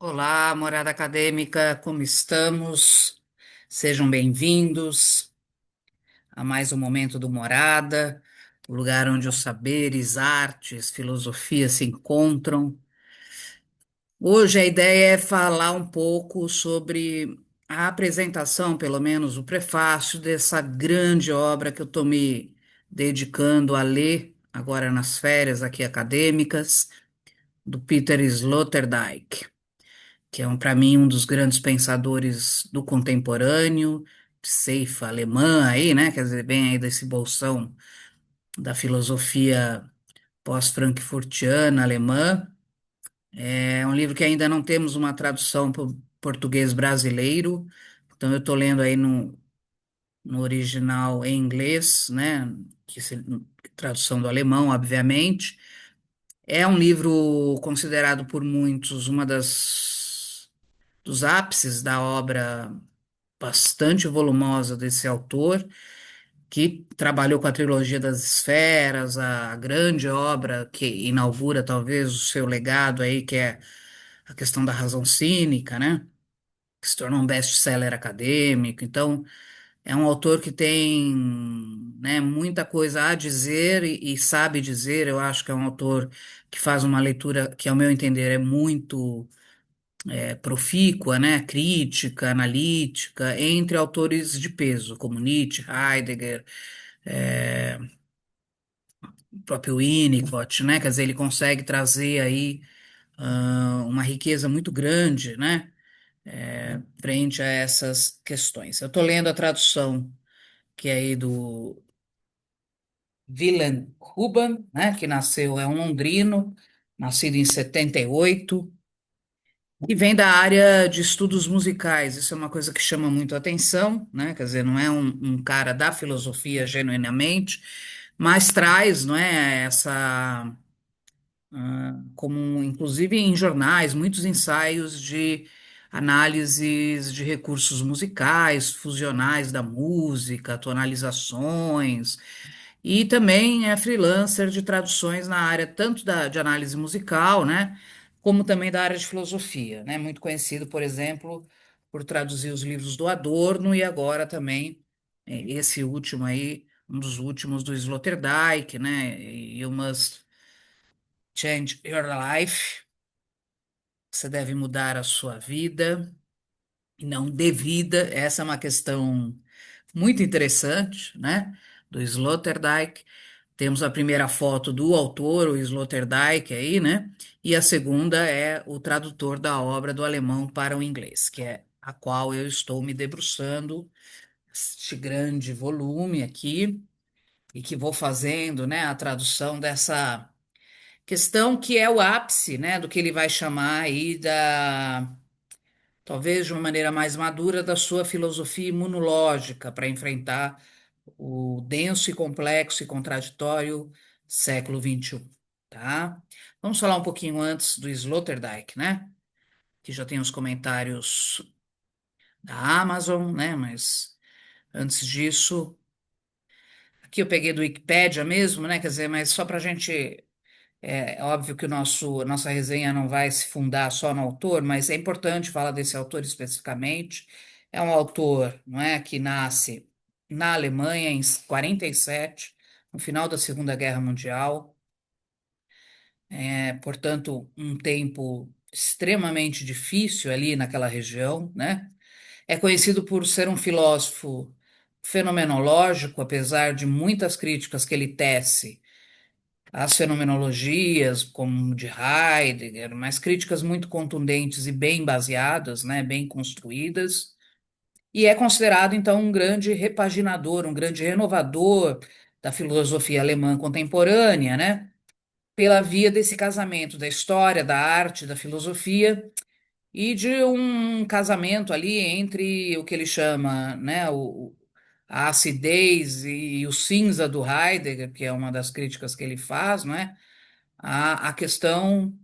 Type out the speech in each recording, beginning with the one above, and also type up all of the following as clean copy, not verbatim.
Olá, morada acadêmica, como estamos? Sejam bem-vindos a mais um momento do Morada, o lugar onde os saberes, artes, filosofia se encontram. Hoje a ideia é falar um pouco sobre a apresentação, pelo menos o prefácio dessa grande obra que eu estou me dedicando a ler agora nas férias aqui acadêmicas, do Peter Sloterdijk, que é para mim um dos grandes pensadores do contemporâneo, ceifa alemã aí, né? Quer dizer, bem aí desse bolsão da filosofia pós-frankfurtiana alemã. É um livro que ainda não temos uma tradução para o português brasileiro, então eu estou lendo aí no original em inglês, né? Tradução do alemão, obviamente. É um livro considerado por muitos uma das dos ápices da obra bastante volumosa desse autor, que trabalhou com a trilogia das esferas, a grande obra que inaugura talvez o seu legado aí, que é a questão da razão cínica, né? Que se tornou um best-seller acadêmico. Então, é um autor que tem, né, muita coisa a dizer e sabe dizer. Eu acho que é um autor que faz uma leitura que, ao meu entender, é muito profícua, né, crítica, analítica, entre autores de peso, como Nietzsche, Heidegger, é, o próprio Winnicott, né, quer dizer, ele consegue trazer aí uma riqueza muito grande, né, frente a essas questões. Eu estou lendo a tradução que é aí do Willem Ruban, né, que nasceu, é um londrino, nascido em 78, e vem da área de estudos musicais. Isso é uma coisa que chama muito a atenção, né? Quer dizer, não é um cara da filosofia genuinamente, mas traz, não é, essa, como inclusive em jornais, muitos ensaios de análises de recursos musicais, fusionais da música, tonalizações, e também é freelancer de traduções na área tanto de análise musical, né, como também da área de filosofia, né, muito conhecido, por exemplo, por traduzir os livros do Adorno e agora também esse último aí, um dos últimos do Sloterdijk, né, You Must Change Your Life, você deve mudar a sua vida e não de vida. Essa é uma questão muito interessante, né, do Sloterdijk. Temos a primeira foto do autor, o Sloterdijk, aí, né? E a segunda é o tradutor da obra do alemão para o inglês, que é a qual eu estou me debruçando, este grande volume aqui, e que vou fazendo, né, a tradução dessa questão que é o ápice, né, do que ele vai chamar aí da, talvez de uma maneira mais madura, da sua filosofia imunológica para enfrentar o denso e complexo e contraditório século XXI, tá? Vamos falar um pouquinho antes do Sloterdijk, né? Que já tem os comentários da Amazon, né? Mas antes disso, aqui eu peguei do Wikipédia mesmo, né? Quer dizer, mas só para a gente. É óbvio que nossa resenha não vai se fundar só no autor, mas é importante falar desse autor especificamente. É um autor, não é, que nasce na Alemanha em 47, no final da Segunda Guerra Mundial. Portanto, um tempo extremamente difícil ali naquela região, né? É conhecido por ser um filósofo fenomenológico, apesar de muitas críticas que ele tece as fenomenologias, como de Heidegger, mas críticas muito contundentes e bem baseadas, né, bem construídas, e é considerado, então, um grande repaginador, um grande renovador da filosofia alemã contemporânea, né, pela via desse casamento da história, da arte, da filosofia, e de um casamento ali entre o que ele chama, né, a acidez e o cinza do Heidegger, que é uma das críticas que ele faz, não é? A questão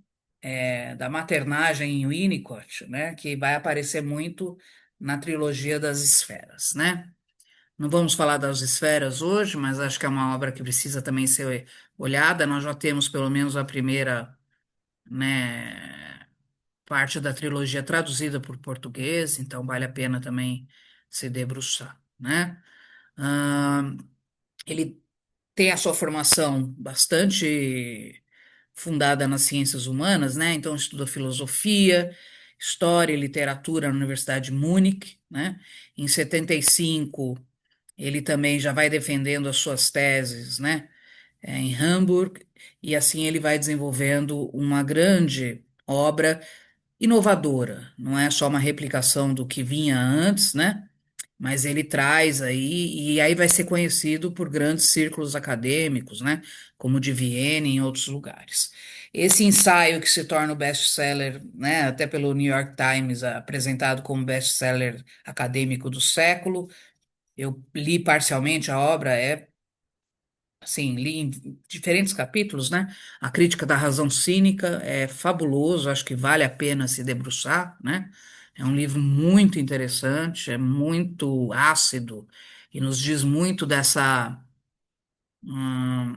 da maternagem em Winnicott, né, que vai aparecer muito na trilogia das esferas, né? Não vamos falar das esferas hoje, mas acho que é uma obra que precisa também ser olhada. Nós já temos pelo menos a primeira, né, parte da trilogia traduzida para o português, então vale a pena também se debruçar, né? Ah, ele tem a sua formação bastante fundada nas ciências humanas, né? Então estuda filosofia, história e literatura na Universidade de Munique, né? Em 75 ele também já vai defendendo as suas teses, né? Em Hamburg, e assim ele vai desenvolvendo uma grande obra inovadora, não é só uma replicação do que vinha antes, né? Mas ele traz aí, e aí vai ser conhecido por grandes círculos acadêmicos, né? Como o de Viena e em outros lugares. Esse ensaio que se torna o best-seller, né? Até pelo New York Times, apresentado como best-seller acadêmico do século, eu li parcialmente a obra, assim, li em diferentes capítulos, né? A crítica da razão cínica é fabuloso, acho que vale a pena se debruçar, né? É um livro muito interessante, é muito ácido e nos diz muito hum,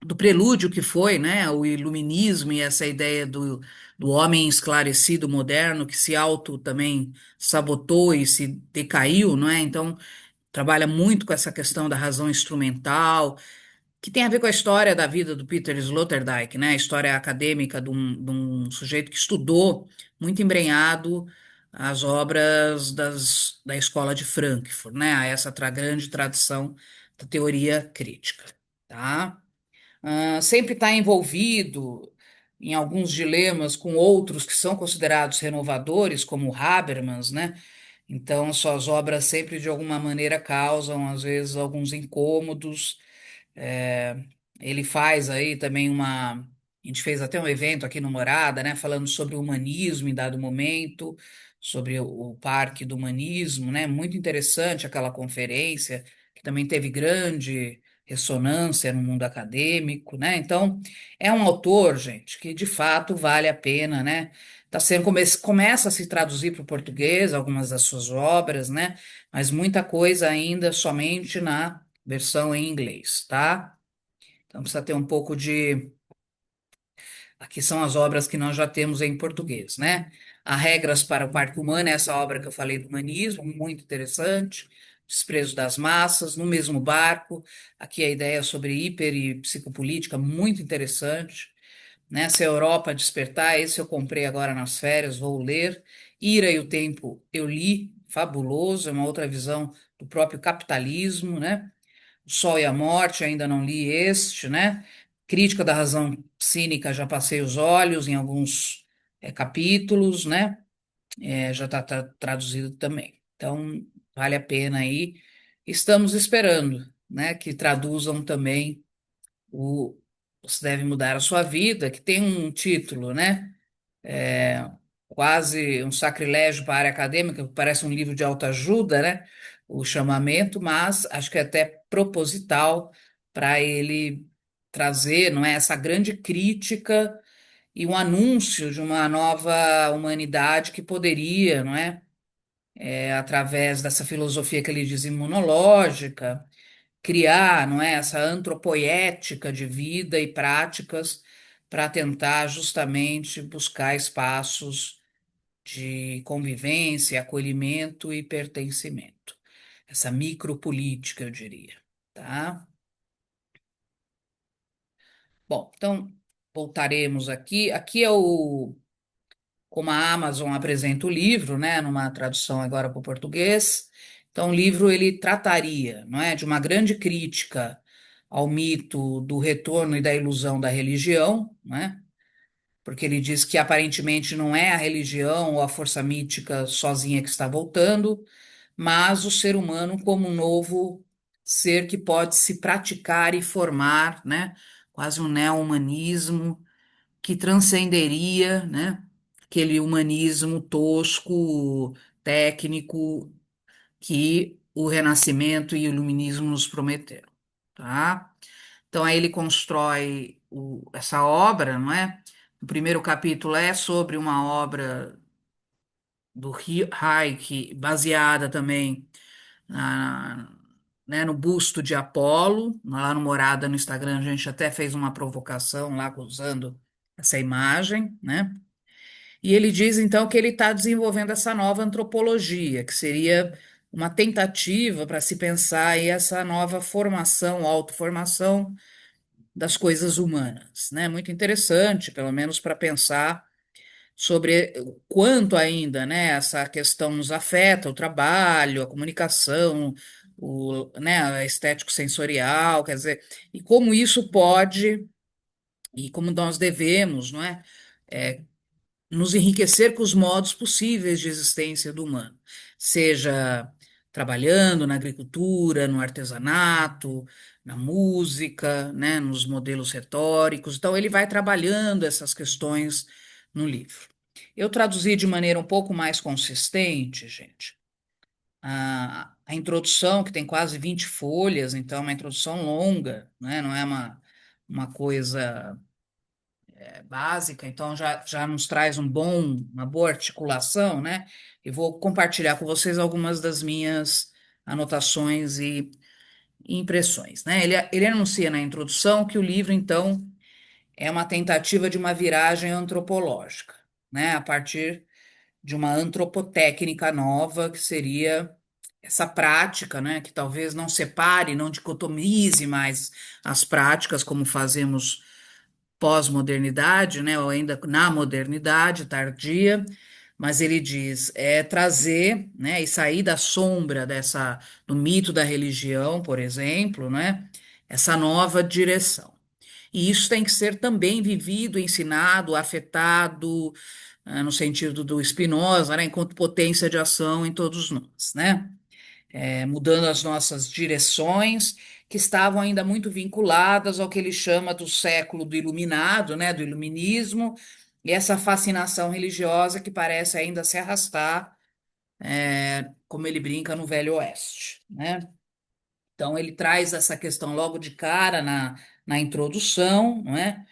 do prelúdio que foi, né? O iluminismo e essa ideia do homem esclarecido moderno que se auto também sabotou e se decaiu, não é? Então, trabalha muito com essa questão da razão instrumental que tem a ver com a história da vida do Peter Sloterdijk, né? A história acadêmica de um sujeito que estudou muito embrenhado as obras da escola de Frankfurt, né? A essa grande tradição da teoria crítica, tá? Sempre está envolvido em alguns dilemas com outros que são considerados renovadores, como Habermas, né? Então, suas obras sempre de alguma maneira causam, às vezes, alguns incômodos. É, ele faz aí também uma. A gente fez até um evento aqui no Morada, né, falando sobre o humanismo em dado momento, sobre o Parque do Humanismo, né, muito interessante aquela conferência, que também teve grande ressonância no mundo acadêmico, né? Então, é um autor, gente, que de fato vale a pena, né? Tá sendo, começa a se traduzir para o português algumas das suas obras, né? Mas muita coisa ainda somente na versão em inglês, tá? Então precisa ter um pouco de. Aqui são as obras que nós já temos em português, né? Há Regras para o Parque Humano, essa obra que eu falei do humanismo, muito interessante. Desprezo das Massas, No Mesmo Barco. Aqui a ideia sobre hiper e psicopolítica, muito interessante. Né? Se a Europa despertar, esse eu comprei agora nas férias, vou ler. Ira e o Tempo eu li, fabuloso, é uma outra visão do próprio capitalismo, né? O Sol e a Morte, ainda não li este, né? Crítica da Razão Cínica, já passei os olhos em alguns capítulos, né? Já está traduzido também. Então, vale a pena aí. Estamos esperando, né? Que traduzam também o Você Deve Mudar a Sua Vida, que tem um título, né? É, quase um sacrilégio para a área acadêmica, parece um livro de autoajuda, né? O chamamento, mas acho que é até proposital para ele trazer, não é, essa grande crítica e um anúncio de uma nova humanidade que poderia, não é, através dessa filosofia que ele diz imunológica, criar, não é, essa antropoética de vida e práticas para tentar justamente buscar espaços de convivência, acolhimento e pertencimento. Essa micropolítica, eu diria, tá? Bom, então voltaremos aqui. Aqui é o como a Amazon apresenta o livro, né, numa tradução agora para o português. Então, o livro ele trataria, não é, de uma grande crítica ao mito do retorno e da ilusão da religião, né? Porque ele diz que aparentemente não é a religião ou a força mítica sozinha que está voltando, mas o ser humano como um novo ser que pode se praticar e formar, né? Quase um neo-humanismo que transcenderia, né? Aquele humanismo tosco, técnico que o Renascimento e o Iluminismo nos prometeram, tá? Então aí ele constrói essa obra, não é? O primeiro capítulo é sobre uma obra do Hayek, baseada também na, né, no busto de Apolo, lá no Morada no Instagram, a gente até fez uma provocação lá usando essa imagem, né? E ele diz então que ele está desenvolvendo essa nova antropologia, que seria uma tentativa para se pensar aí essa nova formação, autoformação das coisas humanas, né? Muito interessante, pelo menos para pensar sobre o quanto ainda, né, essa questão nos afeta, o trabalho, a comunicação, né, a estético sensorial, quer dizer, e como isso pode e como nós devemos, não é, é, nos enriquecer com os modos possíveis de existência do humano, seja trabalhando na agricultura, no artesanato, na música, né, nos modelos retóricos. Então, ele vai trabalhando essas questões no livro. Eu traduzi de maneira um pouco mais consistente, gente, a introdução, que tem quase 20 folhas, então é uma introdução longa, né, não é uma coisa básica, então já nos traz uma boa articulação, né? E vou compartilhar com vocês algumas das minhas anotações e impressões, né? Ele anuncia na introdução que o livro, então, é uma tentativa de uma viragem antropológica, né? A partir de uma antropotécnica nova, que seria essa prática, né? Que talvez não separe, não dicotomize mais as práticas como fazemos pós-modernidade, né, ou ainda na modernidade tardia, mas ele diz é trazer, né, e sair da sombra dessa do mito da religião, por exemplo, né, essa nova direção. E isso tem que ser também vivido, ensinado, afetado, no sentido do Spinoza, né, enquanto potência de ação em todos nós, né? Mudando as nossas direções, que estavam ainda muito vinculadas ao que ele chama do século do iluminado, né, do iluminismo, e essa fascinação religiosa que parece ainda se arrastar, como ele brinca, no Velho Oeste, né? Então ele traz essa questão logo de cara na introdução, não é?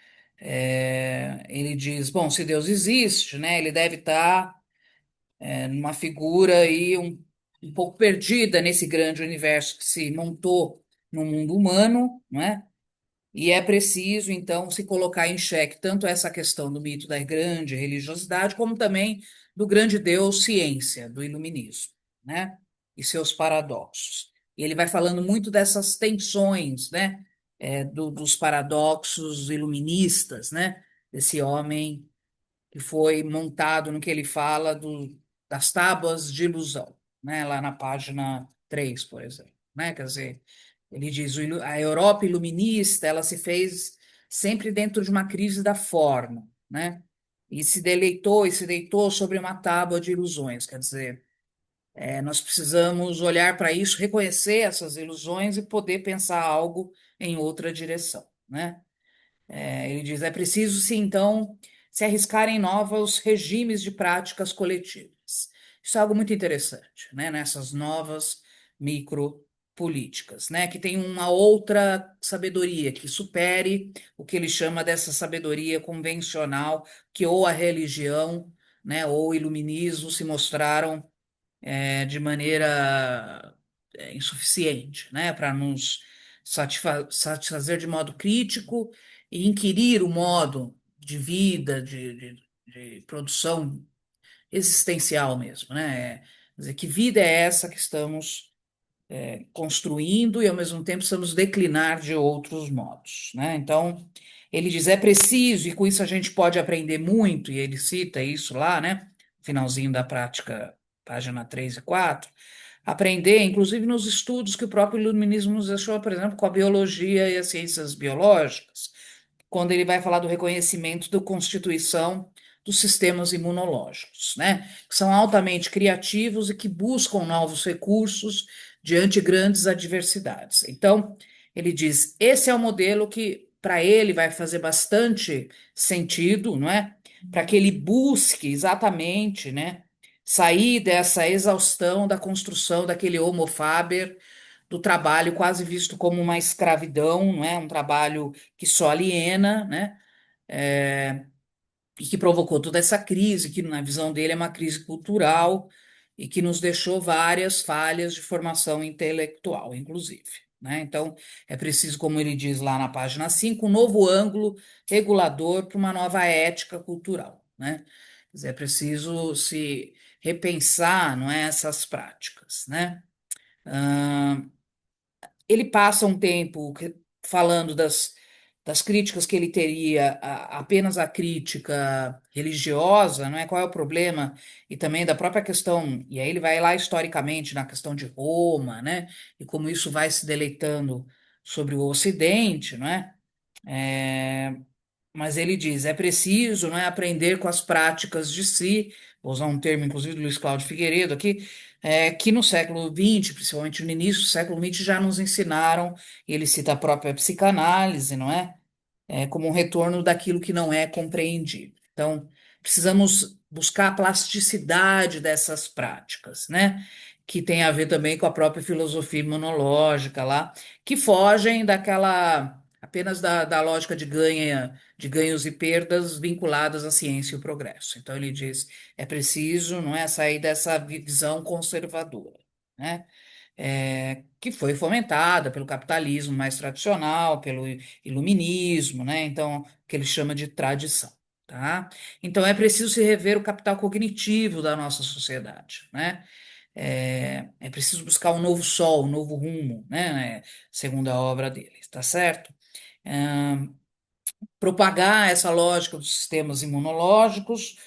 Ele diz, bom, se Deus existe, né, ele deve estar numa figura aí um pouco perdida nesse grande universo que se montou no mundo humano, não é? E é preciso, então, se colocar em xeque tanto essa questão do mito da grande religiosidade, como também do grande Deus ciência, do iluminismo, né? E seus paradoxos. E ele vai falando muito dessas tensões, né? Dos paradoxos iluministas, né? Desse homem que foi montado no que ele fala das tábuas de ilusão, né? Lá na página 3, por exemplo, né? Quer dizer, ele diz, a Europa iluminista, ela se fez sempre dentro de uma crise da forma, né? E se deleitou e se deitou sobre uma tábua de ilusões, quer dizer, nós precisamos olhar para isso, reconhecer essas ilusões e poder pensar algo em outra direção, né? Ele diz: é preciso, sim, então, se arriscar em novos regimes de práticas coletivas. Isso é algo muito interessante, né? Nessas novas micropolíticas, né? Que tem uma outra sabedoria que supere o que ele chama dessa sabedoria convencional, que ou a religião, né, ou o iluminismo se mostraram de maneira insuficiente, né, para nos satisfazer de modo crítico e inquirir o modo de vida, de produção existencial mesmo, né? Quer dizer, que vida é essa que estamos construindo e ao mesmo tempo precisamos declinar de outros modos, né? Então, ele diz, é preciso, e com isso a gente pode aprender muito, e ele cita isso lá, né? Finalzinho da prática, página 3 e 4, aprender, inclusive nos estudos que o próprio iluminismo nos deixou, por exemplo, com a biologia e as ciências biológicas, quando ele vai falar do reconhecimento da constituição dos sistemas imunológicos, né? Que são altamente criativos e que buscam novos recursos diante de grandes adversidades. Então, ele diz: esse é o modelo que para ele vai fazer bastante sentido, não é? Para que ele busque exatamente, né, sair dessa exaustão da construção daquele homo faber, do trabalho quase visto como uma escravidão, não é? Um trabalho que só aliena, né? E que provocou toda essa crise, que na visão dele é uma crise cultural e que nos deixou várias falhas de formação intelectual, inclusive, né? Então, é preciso, como ele diz lá na página 5, um novo ângulo regulador para uma nova ética cultural, né? Quer dizer, é preciso se repensar, não é, essas práticas, né? Ah, ele passa um tempo falando das críticas que ele teria apenas a crítica religiosa, não é? Qual é o problema? E também da própria questão, e aí ele vai lá historicamente na questão de Roma, né? E como isso vai se deleitando sobre o Ocidente, não é? É, mas ele diz, é preciso, não é, aprender com as práticas de si, vou usar um termo, inclusive, do Luiz Cláudio Figueiredo aqui, que no século XX, principalmente no início do século XX, já nos ensinaram, e ele cita a própria psicanálise, não é? Como um retorno daquilo que não é compreendido. Então, precisamos buscar a plasticidade dessas práticas, né? Que tem a ver também com a própria filosofia imunológica lá, que fogem daquela apenas da lógica de ganhos e perdas vinculadas à ciência e o progresso. Então ele diz, é preciso, não é, sair dessa visão conservadora, né? Que foi fomentada pelo capitalismo mais tradicional, pelo iluminismo, né? Então, que ele chama de tradição, tá? Então, é preciso se rever o capital cognitivo da nossa sociedade, né? É preciso buscar um novo sol, um novo rumo, né? Segundo a obra dele, tá certo? É, propagar essa lógica dos sistemas imunológicos,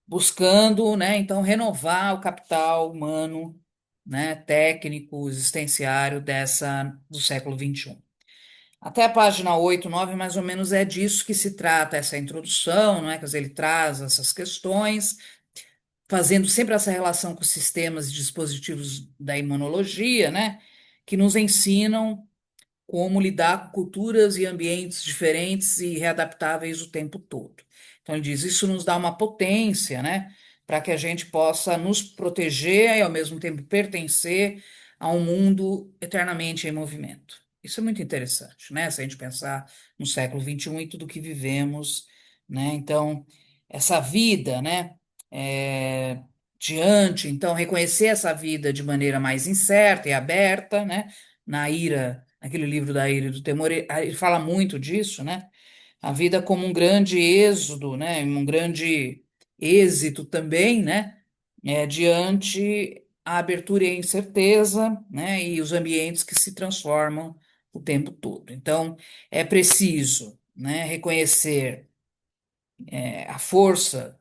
buscando, né, então, renovar o capital humano, né, técnico, existenciário do século XXI. Até a página 8, 9, mais ou menos, é disso que se trata essa introdução, não é? Quer dizer, ele traz essas questões, fazendo sempre essa relação com os sistemas e dispositivos da imunologia, né? Que nos ensinam como lidar com culturas e ambientes diferentes e readaptáveis o tempo todo. Então, ele diz: isso nos dá uma potência, né, para que a gente possa nos proteger e, ao mesmo tempo, pertencer a um mundo eternamente em movimento. Isso é muito interessante, né, se a gente pensar no século XXI e tudo que vivemos, né? Então, essa vida, né, é, diante, então, reconhecer essa vida de maneira mais incerta e aberta, né, na ira, naquele livro da Ira e do Temor, ele fala muito disso, né? A vida como um grande êxodo, né? Um grande êxito também, né? Diante a abertura e a incerteza, né? E os ambientes que se transformam o tempo todo. Então, é preciso, né, reconhecer a força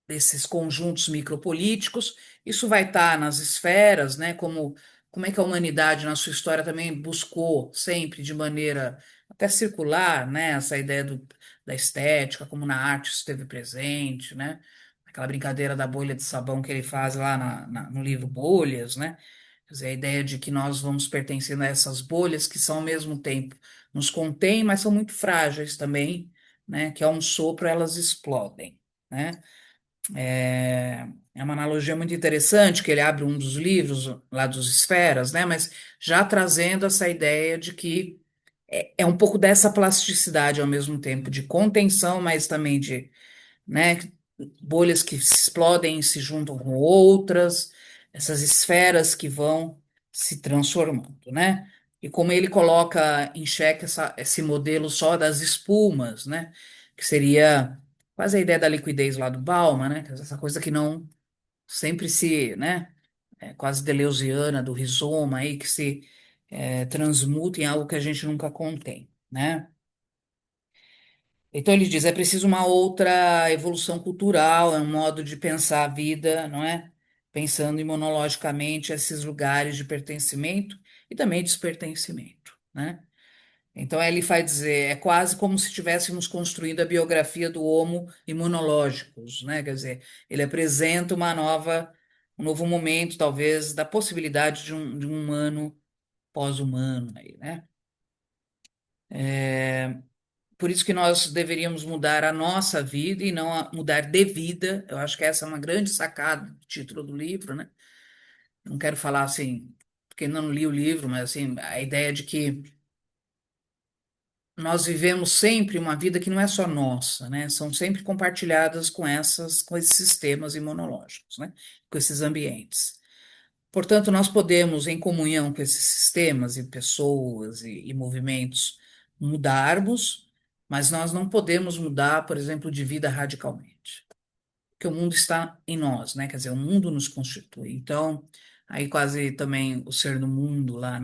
desses conjuntos micropolíticos. Isso vai estar nas esferas, né? Como é que a humanidade, na sua história, também buscou sempre de maneira até circular, né? Essa ideia da estética, como na arte isso esteve presente, né? Aquela brincadeira da bolha de sabão que ele faz lá no livro Bolhas, né? Quer dizer, a ideia de que nós vamos pertencendo a essas bolhas que são ao mesmo tempo nos contêm, mas são muito frágeis também, né? Que a um sopro elas explodem, né? É uma analogia muito interessante que ele abre um dos livros lá dos Esferas, né? Mas já trazendo essa ideia de que é um pouco dessa plasticidade ao mesmo tempo de contenção, mas também de, né, bolhas que se explodem e se juntam com outras, essas esferas que vão se transformando, né? E como ele coloca em xeque esse modelo só das espumas, né? Que seria quase a ideia da liquidez lá do Bauman, né? Essa coisa que não sempre se, né? Quase deleuziana do rizoma aí, que se transmuta em algo que a gente nunca contém, né? Então ele diz, é preciso uma outra evolução cultural, é um modo de pensar a vida, não é? Pensando imunologicamente esses lugares de pertencimento e também despertencimento, né? Então ele vai dizer, é quase como se estivéssemos construindo a biografia do Homo imunológicos, né? Quer dizer, ele apresenta um novo momento, talvez, da possibilidade de um humano pós-humano aí, né? Por isso que nós deveríamos mudar a nossa vida e não mudar de vida. Eu acho que essa é uma grande sacada do título do livro, né? Não quero falar assim, porque não li o livro, mas assim, a ideia de que nós vivemos sempre uma vida que não é só nossa, né? São sempre compartilhadas com esses sistemas imunológicos, né? Com esses ambientes. Portanto, nós podemos, em comunhão com esses sistemas e pessoas e movimentos, mudarmos, mas nós não podemos mudar, por exemplo, de vida radicalmente. porque o mundo está em nós, né? Quer dizer, o mundo nos constitui. Então, aí quase também o ser do mundo lá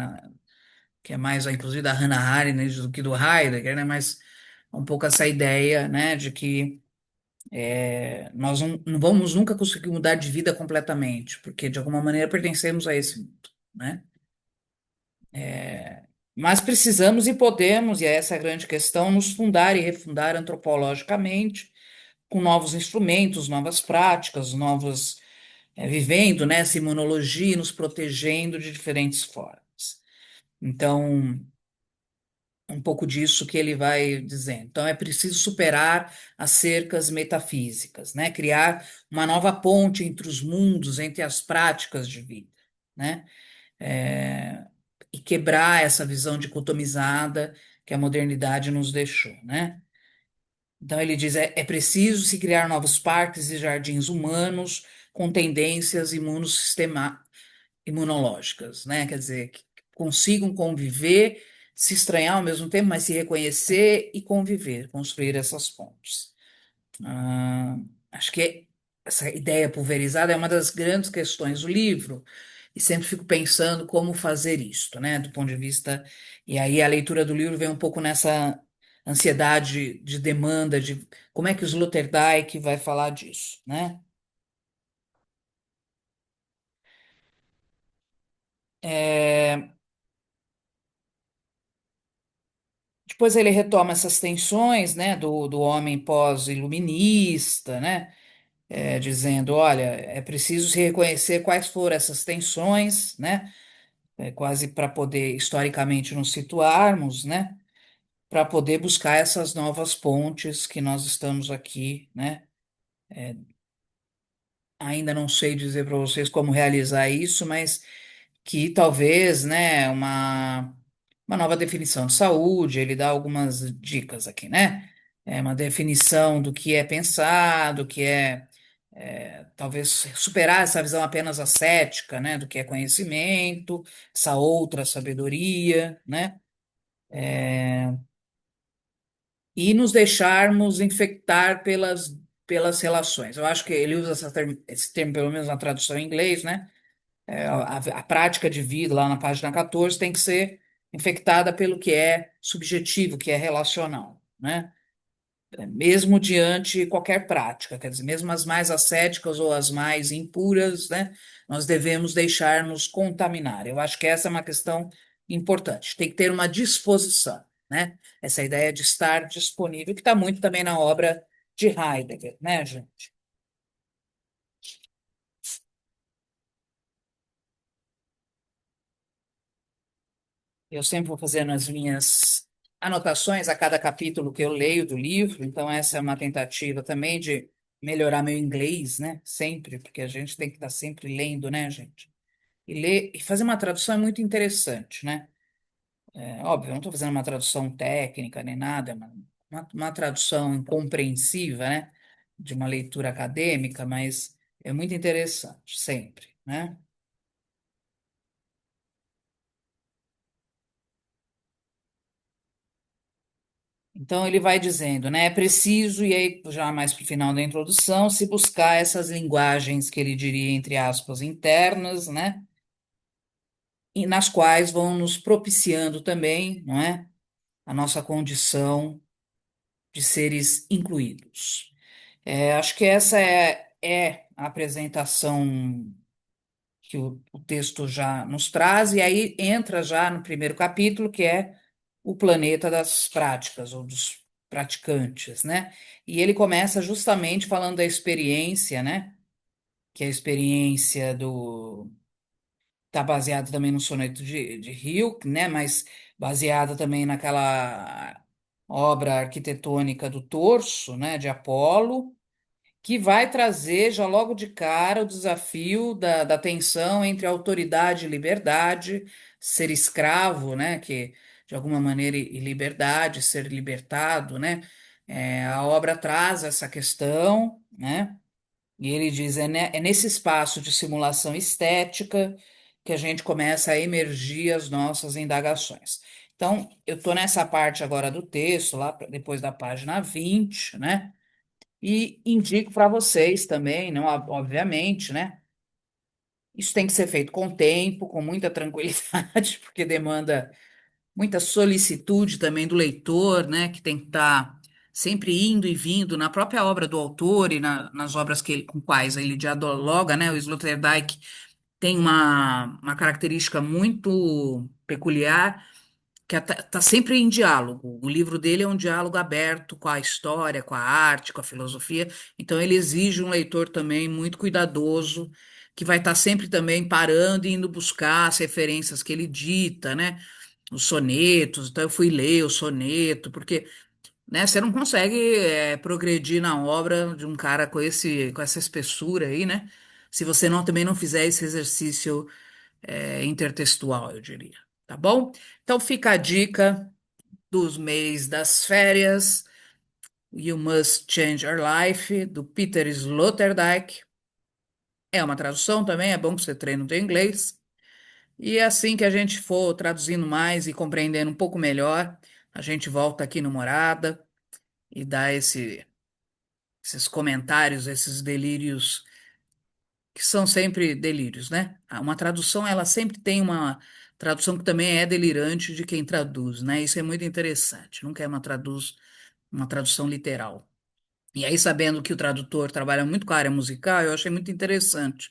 que é mais, inclusive, da Hannah Arendt do que do Heidegger, né? Mas um pouco essa ideia, né, de que nós não vamos nunca conseguir mudar de vida completamente, porque de alguma maneira pertencemos a esse mundo, né? Mas precisamos e podemos, e essa é a grande questão, nos fundar e refundar antropologicamente, com novos instrumentos, novas práticas, novos, vivendo, né, essa imunologia, e nos protegendo de diferentes formas. Então, um pouco disso que ele vai dizendo. Então, é preciso superar as cercas metafísicas, né? Criar uma nova ponte entre os mundos, entre as práticas de vida, né? É, e quebrar essa visão dicotomizada que a modernidade nos deixou, né? Então, ele diz: é preciso se criar novos parques e jardins humanos com tendências imunológicas, né? Quer dizer, que consigam conviver, se estranhar ao mesmo tempo, mas se reconhecer e conviver, construir essas pontes. Ah, acho que essa ideia pulverizada é uma das grandes questões do livro, e sempre fico pensando como fazer isto, né? Do ponto de vista. E aí a leitura do livro vem um pouco nessa ansiedade de demanda, de como é que o Sloterdijk vai falar disso, né? É, depois ele retoma essas tensões, né, do homem pós-iluminista, né, dizendo, olha, é preciso se reconhecer quais foram essas tensões, né, quase para poder historicamente nos situarmos, né, para poder buscar essas novas pontes que nós estamos aqui, né. Ainda não sei dizer para vocês como realizar isso, mas que talvez, né, uma nova definição de saúde, ele dá algumas dicas aqui, né? É uma definição do que é pensar, do que talvez superar essa visão apenas ascética, né, do que é conhecimento, essa outra sabedoria, né? E nos deixarmos infectar pelas relações. Eu acho que ele usa esse termo, pelo menos na tradução em inglês, né? A prática de vida, lá na página 14, tem que ser infectada pelo que é subjetivo, que é relacional, né? Mesmo diante de qualquer prática, quer dizer, mesmo as mais ascéticas ou as mais impuras, né? Nós devemos deixar-nos contaminar. Eu acho que essa é uma questão importante. Tem que ter uma disposição, né? Essa ideia de estar disponível, que está muito também na obra de Heidegger, né, gente? Eu sempre vou fazendo as minhas anotações a cada capítulo que eu leio do livro, então essa é uma tentativa também de melhorar meu inglês, né? Sempre, porque a gente tem que estar sempre lendo, né, gente? E ler e fazer uma tradução é muito interessante, né? Óbvio, eu não estou fazendo uma tradução técnica nem nada, é uma tradução compreensiva, né? De uma leitura acadêmica, mas é muito interessante, sempre, né? Então ele vai dizendo, né? É preciso, e aí já mais para o final da introdução, se buscar essas linguagens que ele diria, entre aspas, internas, né? E nas quais vão nos propiciando também, não é? A nossa condição de seres incluídos. Acho que essa é a apresentação que o texto já nos traz, e aí entra já no primeiro capítulo, que é o planeta das práticas, ou dos praticantes, né? E ele começa justamente falando da experiência, né? Que é a experiência do. Está baseada também no soneto de Hilke, né? Mas baseada também naquela obra arquitetônica do Torso, né? De Apolo, que vai trazer já logo de cara o desafio da tensão entre autoridade e liberdade, ser escravo, né, que de alguma maneira e liberdade, ser libertado, né? A obra traz essa questão, né? E ele diz, é nesse espaço de simulação estética que a gente começa a emergir as nossas indagações. Então, eu estou nessa parte agora do texto, depois da página 20, né? E indico para vocês também, não, obviamente, né? Isso tem que ser feito com tempo, com muita tranquilidade, porque demanda muita solicitude também do leitor, né? Que tem que estar sempre indo e vindo na própria obra do autor e nas obras com quais ele dialoga, né? O Sloterdijk tem uma característica muito peculiar que tá sempre em diálogo. O livro dele é um diálogo aberto com a história, com a arte, com a filosofia. Então ele exige um leitor também muito cuidadoso, que vai estar sempre também parando e indo buscar as referências que ele dita, né? Os sonetos. Então eu fui ler o soneto, porque, né, você não consegue progredir na obra de um cara com essa espessura aí, né? Se você não também não fizer esse exercício intertextual, eu diria. Tá bom? Então fica a dica dos mês das férias, You Must Change Your Life, do Peter Sloterdijk. É uma tradução também, é bom que você treine o teu inglês. E assim que a gente for traduzindo mais e compreendendo um pouco melhor, a gente volta aqui no Morada e dá esses comentários, esses delírios, que são sempre delírios, né? Uma tradução, ela sempre tem uma tradução que também é delirante de quem traduz, né? Isso é muito interessante. Nunca é uma tradução literal. E aí, sabendo que o tradutor trabalha muito com a área musical, eu achei muito interessante,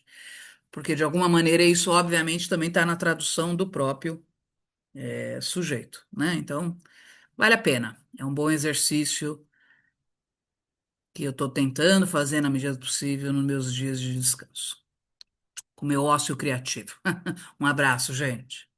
porque de alguma maneira isso, obviamente, também está na tradução do próprio sujeito, né? Então, vale a pena. É um bom exercício que eu estou tentando fazer na medida do possível nos meus dias de descanso, com meu ócio criativo. Um abraço, gente.